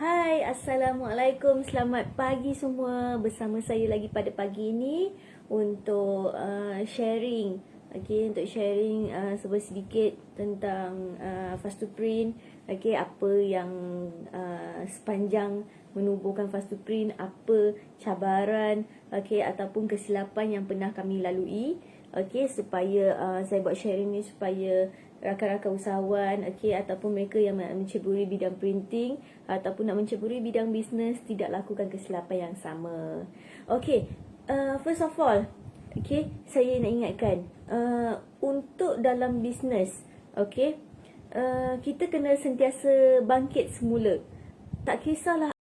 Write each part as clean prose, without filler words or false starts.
Hai, Assalamualaikum. Selamat pagi semua. Bersama saya lagi pada pagi ini untuk sharing. Untuk sharing sedikit tentang fast to print. Apa yang sepanjang menubuhkan fast to print, apa cabaran ataupun kesilapan yang pernah kami lalui. Supaya saya buat sharing ni supaya rakan-rakan usahawan ataupun mereka yang menceburi bidang printing ataupun nak menceburi bidang bisnes tidak lakukan kesilapan yang sama. First of all, saya nak ingatkan untuk dalam bisnes, kita kena sentiasa bangkit semula. Tak kisahlah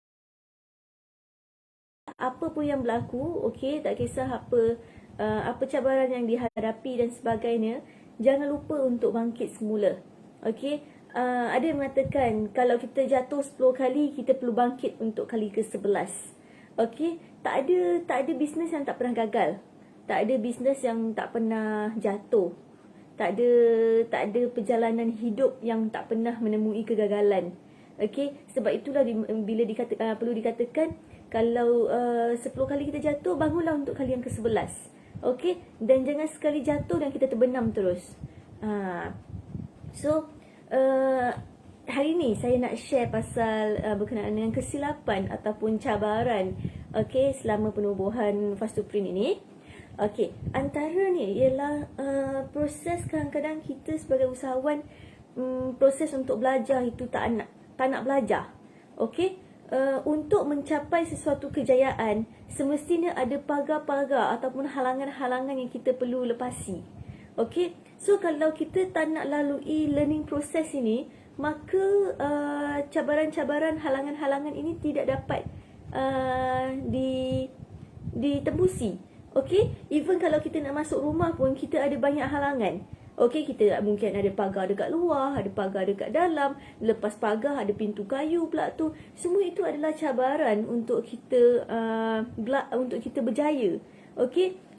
apa pun yang berlaku, tak kisah apa cabaran yang dihadapi dan sebagainya, jangan lupa untuk bangkit semula. Ada yang mengatakan kalau kita jatuh 10 kali, kita perlu bangkit untuk kali ke-11. Tak ada bisnes yang tak pernah gagal. Tak ada bisnes yang tak pernah jatuh. Tak ada perjalanan hidup yang tak pernah menemui kegagalan. Sebab itulah bila perlu dikatakan kalau 10 kali kita jatuh, bangunlah untuk kali yang ke-11. Dan jangan sekali jatuh dan kita terbenam terus. Hari ni saya nak share pasal berkenaan dengan kesilapan ataupun cabaran selama penubuhan fast to print ini. Antara ni ialah proses kadang-kadang kita sebagai usahawan, proses untuk belajar itu tak nak belajar. Untuk mencapai sesuatu kejayaan, semestinya ada pagar-pagar ataupun halangan-halangan yang kita perlu lepasi. So kalau kita tak nak lalui learning process ini, maka cabaran-cabaran, halangan-halangan ini tidak dapat ditembusi. Even kalau kita nak masuk rumah pun, kita ada banyak halangan. Kita mungkin ada pagar dekat luar, ada pagar dekat dalam, lepas pagar ada pintu kayu pula tu. Semua itu adalah cabaran untuk kita berjaya.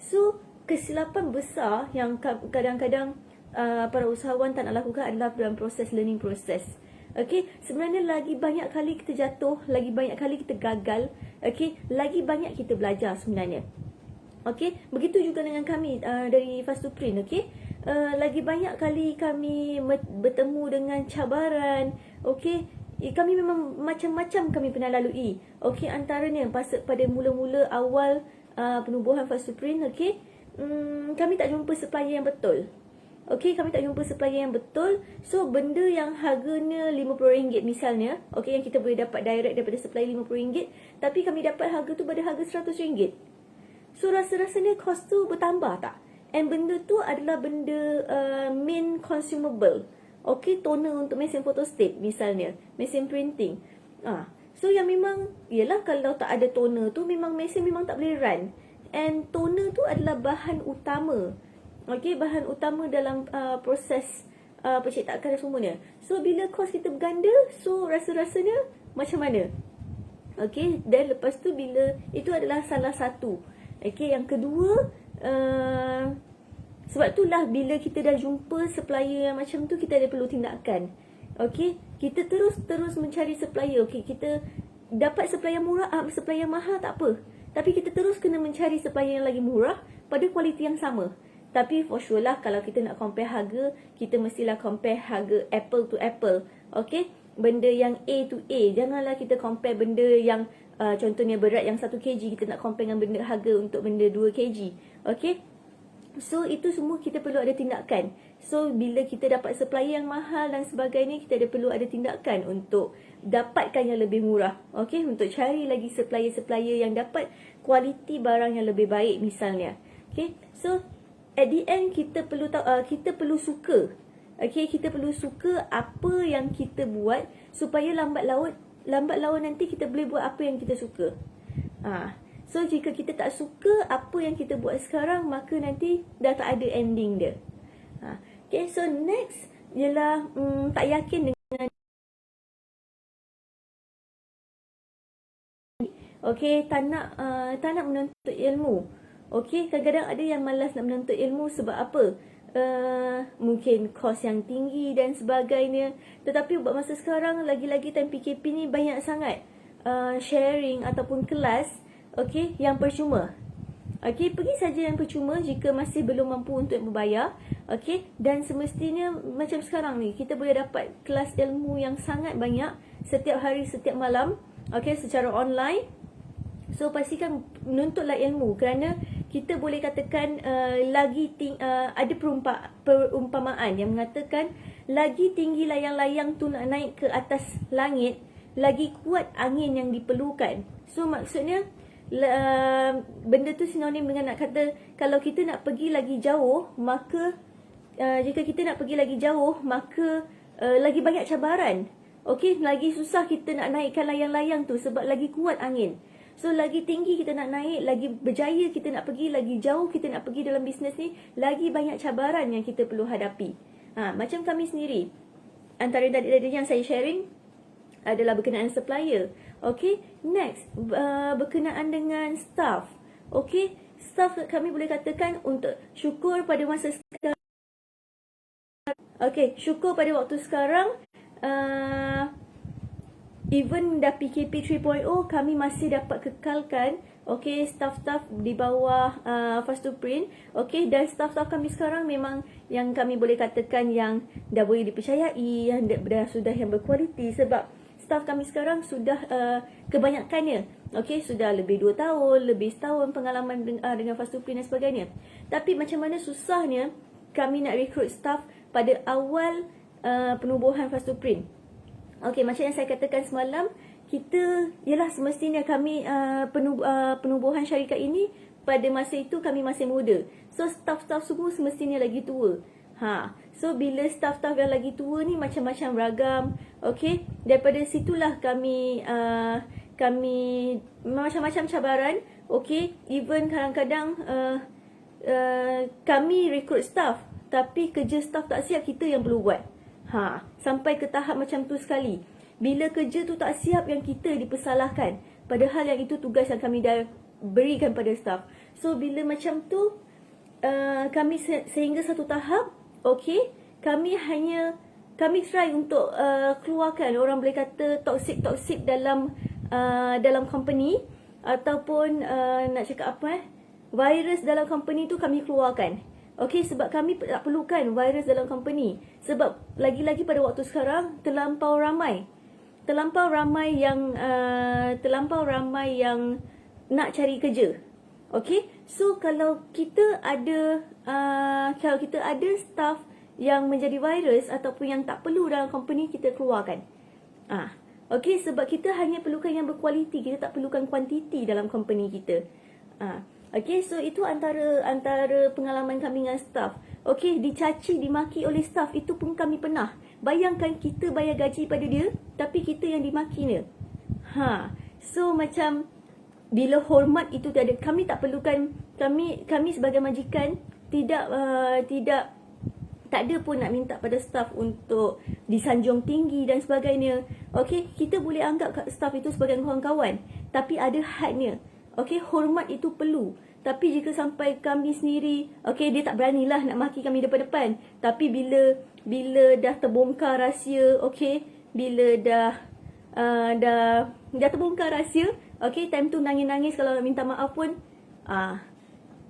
So kesilapan besar yang kadang-kadang para usahawan tak nak lakukan adalah dalam proses learning process. Sebenarnya lagi banyak kali kita jatuh, lagi banyak kali kita gagal, lagi banyak kita belajar sebenarnya. Begitu juga dengan kami dari Fast to Print. Lagi banyak kali kami bertemu dengan cabaran. Kami memang macam-macam kami pernah lalui. Antaranya pada mula-mula awal penubuhan Fast to Print, kami tak jumpa supplier yang betul. Kami tak jumpa supplier yang betul. So benda yang harganya RM50 misalnya, yang kita boleh dapat direct daripada supplier RM50, tapi kami dapat harga tu pada harga RM100. So rasa-rasanya cost tu bertambah tak? And benda tu adalah benda main consumable. Toner untuk mesin photostat misalnya, mesin printing. So yang memang, ialah kalau tak ada toner tu, memang mesin memang tak boleh run. And toner tu adalah bahan utama. Bahan utama dalam proses percetakan dan semuanya. So bila kos kita berganda, so rasa-rasanya macam mana? Dan lepas tu bila, itu adalah salah satu. Yang kedua, sebab itulah bila kita dah jumpa supplier yang macam tu, kita ada perlu tindakan. Kita terus mencari supplier. Kita dapat supplier murah, supplier mahal tak apa. Tapi kita terus kena mencari supplier yang lagi murah pada kualiti yang sama. Tapi for sure lah, kalau kita nak compare harga, kita mestilah compare harga apple to apple. Benda yang A to A. Janganlah kita compare benda yang contohnya berat yang 1 kg, kita nak compare dengan benda harga untuk benda 2 kg. So itu semua kita perlu ada tindakan. So bila kita dapat supplier yang mahal dan sebagainya, kita ada perlu ada tindakan untuk dapatkan yang lebih murah. Untuk cari lagi supplier-supplier yang dapat kualiti barang yang lebih baik misalnya. So at the end kita perlu tahu, kita perlu suka. Kita perlu suka apa yang kita buat supaya lambat laun nanti kita boleh buat apa yang kita suka. So jika kita tak suka apa yang kita buat sekarang, maka nanti dah tak ada ending dia. So next ialah tak yakin dengan tak nak menuntut ilmu. Kadang-kadang ada yang malas nak menuntut ilmu sebab apa? mungkin kos yang tinggi dan sebagainya. Tetapi buat masa sekarang, lagi-lagi time PKP ni banyak sangat sharing ataupun kelas, okey, yang percuma. Okey, pergi saja yang percuma jika masih belum mampu untuk membayar. Okey, dan semestinya macam sekarang ni, kita boleh dapat kelas ilmu yang sangat banyak setiap hari, setiap malam, okey, secara online. So pastikan menuntutlah ilmu, kerana kita boleh katakan ada perumpamaan yang mengatakan lagi tinggi layang-layang tu nak naik ke atas langit, lagi kuat angin yang diperlukan. So maksudnya benda tu sinonim dengan nak kata kalau kita nak pergi lagi jauh, maka jika kita nak pergi lagi jauh, maka lagi banyak cabaran. Okey, lagi susah kita nak naikkan layang-layang tu sebab lagi kuat angin. So lagi tinggi kita nak naik, lagi berjaya kita nak pergi, lagi jauh kita nak pergi dalam bisnes ni, lagi banyak cabaran yang kita perlu hadapi. Macam kami sendiri, antara tadi yang saya sharing adalah berkenaan supplier. Okey, next berkenaan dengan staff. Okey, staff kami boleh katakan untuk syukur pada masa sekarang. Okey, syukur pada waktu sekarang, even dah PKP 3.0, kami masih dapat kekalkan, okey, staff-staff di bawah Fastoprint. Okey, dan staff-staff kami sekarang memang yang kami boleh katakan yang dah boleh dipercayai, yang sudah yang berkualiti, sebab staff kami sekarang sudah kebanyakannya, okey, sudah lebih 2 tahun, lebih setahun pengalaman dengan Fastoprint dan sebagainya. Tapi macam mana susahnya kami nak rekrut staff pada awal penubuhan Fastoprint. Okey, macam yang saya katakan semalam, kita, ialah semestinya kami penubuhan syarikat ini pada masa itu kami masih muda. So staff-staff semua semestinya lagi tua. So bila staff-staff yang lagi tua ni macam-macam ragam, okey, daripada situlah kami macam-macam cabaran, okey, even kadang-kadang kami rekrut staff tapi kerja staff tak siap, kita yang perlu buat. Sampai ke tahap macam tu sekali. Bila kerja tu tak siap, yang kita dipersalahkan, padahal yang itu tugas yang kami dah berikan pada staff. So bila macam tu, kami sehingga satu tahap, okey, kami try untuk keluarkan, orang boleh kata toxic dalam company, ataupun nak cakap apa, virus dalam company tu kami keluarkan. Okey, sebab kami tak perlukan virus dalam company. Sebab lagi-lagi pada waktu sekarang terlampau ramai yang nak cari kerja. Okey, so kalau kita ada staff yang menjadi virus ataupun yang tak perlu dalam company, kita keluarkan. Okey, sebab kita hanya perlukan yang berkualiti, kita tak perlukan kuantiti dalam company kita. Okey, so itu antara pengalaman kami dengan staff. Okey, dicaci, dimaki oleh staff, itu pun kami pernah. Bayangkan kita bayar gaji pada dia, tapi kita yang dimakinya. So macam bila hormat itu tiada, kami tak perlukan, kami sebagai majikan tak ada pun nak minta pada staff untuk disanjung tinggi dan sebagainya. Okey, kita boleh anggap staff itu sebagai kawan-kawan, tapi ada hadnya. Okey, hormat itu perlu. Tapi jika sampai kami sendiri, okey, dia tak beranilah nak maki kami depan-depan. Tapi bila dah terbongkar rahsia, okey, bila dah terbongkar rahsia, okey, time tu nangis-nangis kalau nak minta maaf pun,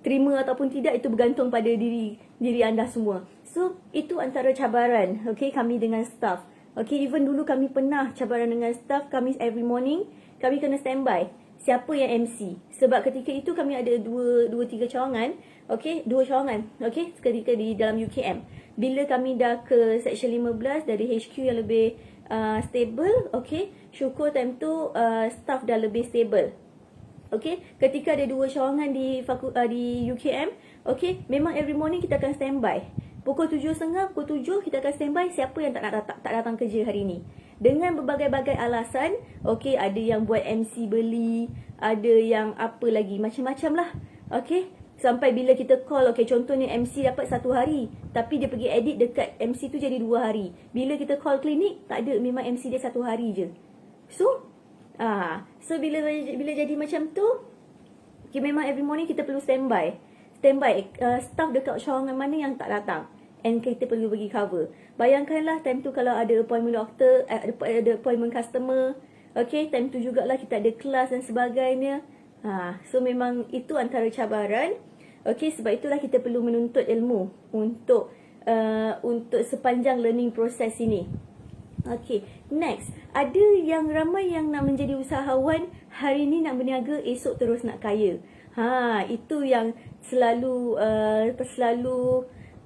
terima ataupun tidak, itu bergantung pada diri anda semua. So itu antara cabaran, okey, kami dengan staff. Okey, even dulu kami pernah cabaran dengan staff. Kami every morning kami kena standby siapa yang MC. Sebab ketika itu kami ada 2-3 cawangan. Okey, 2 cawangan. Okey, ketika di dalam UKM. Bila kami dah ke Section 15 dari HQ yang lebih stable, okey, syukur time tu staff dah lebih stable. Okey, ketika ada 2 cawangan di UKM, okey, memang every morning kita akan standby. Pukul 7.30, pukul 7 kita akan standby siapa yang tak datang kerja hari ni. Dengan berbagai-bagai alasan, okey, ada yang buat MC beli, ada yang apa lagi, macam-macam lah. Okey, sampai bila kita call, okey, contohnya MC dapat 1 hari, tapi dia pergi edit dekat MC tu jadi 2 hari. Bila kita call klinik, tak ada, memang MC dia 1 hari je. So bila jadi macam tu, okay, memang every morning kita perlu standby. standby, staff dekat cawangan mana yang tak datang, and kita perlu bagi cover. Bayangkanlah time tu kalau ada appointment doktor, ada appointment customer, okay, time tu jugalah kita ada kelas dan sebagainya. So memang itu antara cabaran. Okay, sebab itulah kita perlu menuntut ilmu untuk sepanjang learning proses ini. Okay, next. Ada yang ramai yang nak menjadi usahawan, hari ni nak berniaga, esok terus nak kaya. Itu yang selalu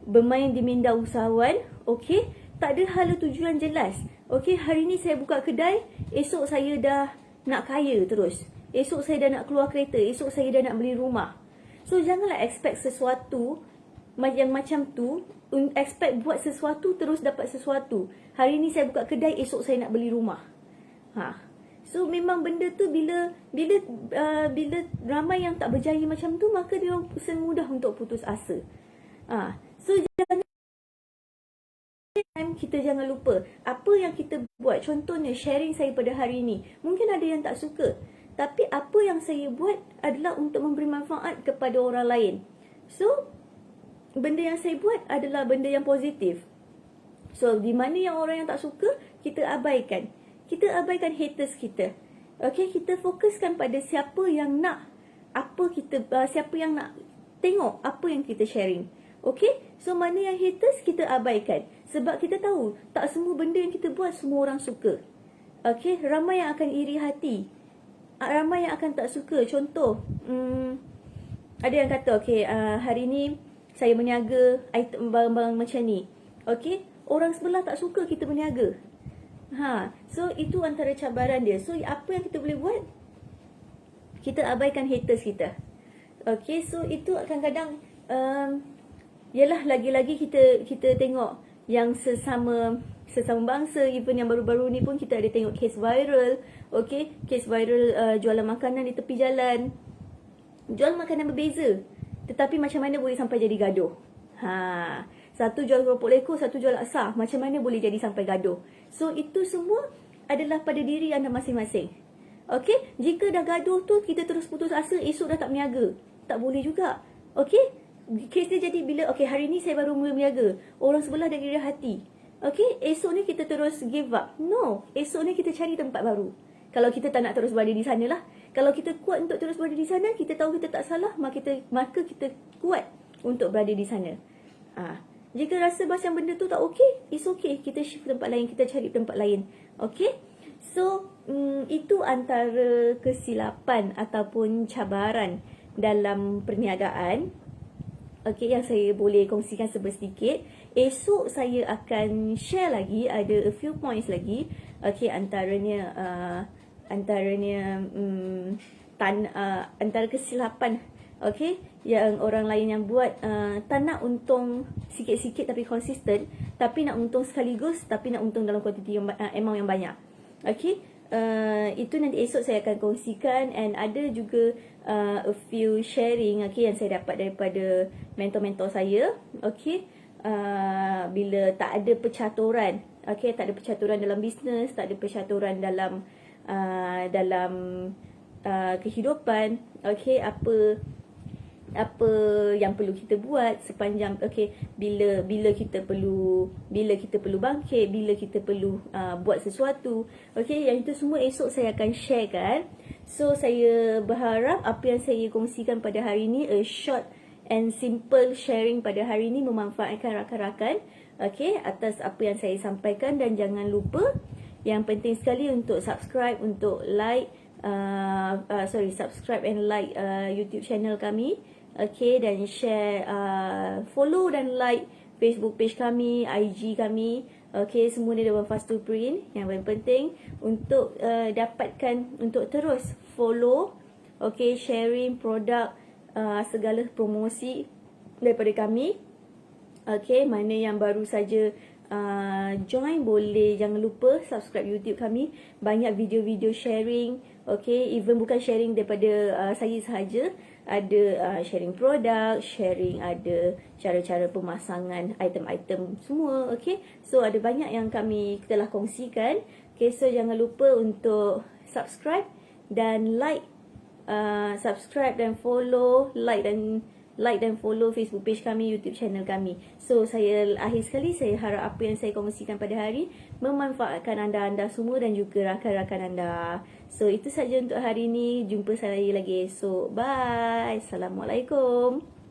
bermain di minda usahawan. Okay, tak ada hala tujuan jelas. Okay, hari ni saya buka kedai, esok saya dah nak kaya terus. Esok saya dah nak keluar kereta, esok saya dah nak beli rumah. So janganlah expect sesuatu yang macam tu, expect buat sesuatu terus dapat sesuatu. Hari ni saya buka kedai, esok saya nak beli rumah. So memang benda tu bila ramai yang tak berjaya macam tu, maka dia orang semudah untuk putus asa. So kita jangan lupa apa yang kita buat. Contohnya sharing saya pada hari ini, mungkin ada yang tak suka, tapi apa yang saya buat adalah untuk memberi manfaat kepada orang lain. So benda yang saya buat adalah benda yang positif. So di mana yang orang yang tak suka, kita abaikan. Kita abaikan haters kita. Okay, kita fokuskan pada siapa yang nak siapa yang nak tengok apa yang kita sharing. Okay, so mana yang haters kita abaikan. Sebab kita tahu tak semua benda yang kita buat semua orang suka. Okay, ramai yang akan iri hati, ramai yang akan tak suka. Contoh, ada yang kata, okay, hari ni saya berniaga item barang-barang macam ni. Okay, orang sebelah tak suka kita berniaga. So itu antara cabaran dia. So apa yang kita boleh buat? Kita abaikan haters kita. Okay, so itu kadang-kadang yalah, lagi-lagi kita tengok yang sesama bangsa, even yang baru-baru ni pun kita ada tengok case viral. Okay, case viral jualan makanan di tepi jalan. Jual makanan berbeza, tetapi macam mana boleh sampai jadi gaduh? Satu jual keropok lekor, satu jual laksa. Macam mana boleh jadi sampai gaduh? So itu semua adalah pada diri anda masing-masing. Okay, jika dah gaduh tu kita terus putus asa, esok dah tak berniaga, tak boleh juga. Okay, kes dia jadi bila, okay, hari ni saya baru mula berniaga, orang sebelah dah iri hati. Okay, esok ni kita terus give up. No, esok ni kita cari tempat baru. Kalau kita tak nak terus berada di sana lah. Kalau kita kuat untuk terus berada di sana, kita tahu kita tak salah, maka kita kuat untuk berada di sana. Jika rasa macam benda tu tak okey, it's okay, kita shift tempat lain, kita cari tempat lain. Okay, so itu antara kesilapan ataupun cabaran dalam perniagaan. Okay, yang saya boleh kongsikan sedikit. Esok saya akan share lagi, ada a few points lagi. Okay, antaranya antara kesilapan, okay, yang orang lain yang buat, tak nak untung sikit-sikit tapi konsisten, tapi nak untung sekaligus, tapi nak untung dalam kuantiti amount yang banyak. Okay, itu nanti esok saya akan kongsikan. And ada juga a few sharing, okay, yang saya dapat daripada mentor-mentor saya. Okay, bila tak ada percaturan, okay, tak ada percaturan dalam bisnes, tak ada percaturan dalam kehidupan. Okay, apa yang perlu kita buat sepanjang, okay, bila kita perlu bangkit, bila kita perlu buat sesuatu. Okay, yang itu semua esok saya akan sharekan. So saya berharap apa yang saya kongsikan pada hari ini, a short and simple sharing pada hari ini, memanfaatkan rakan-rakan, okay, atas apa yang saya sampaikan. Dan jangan lupa, yang penting sekali untuk subscribe, untuk like, subscribe and like YouTube channel kami. Okay, dan share, follow dan like Facebook page kami, IG kami. Okay, semua ni dalam fast to print. Yang paling penting untuk dapatkan, untuk terus follow, okay, sharing produk, segala promosi daripada kami. Okay, mana yang baru saja join, boleh jangan lupa subscribe YouTube kami. Banyak video-video sharing. Okay, even bukan sharing daripada saya sahaja, ada sharing produk, sharing ada cara-cara pemasangan item-item semua. Okay, so ada banyak yang kami telah kongsikan. Okay, so jangan lupa untuk subscribe dan like, subscribe dan follow, like dan like dan follow Facebook page kami, YouTube channel kami. So, saya akhir sekali, saya harap apa yang saya kongsikan pada hari memanfaatkan anda semua dan juga rakan-rakan anda. So, itu saja untuk hari ini. Jumpa saya lagi esok. Bye. Assalamualaikum.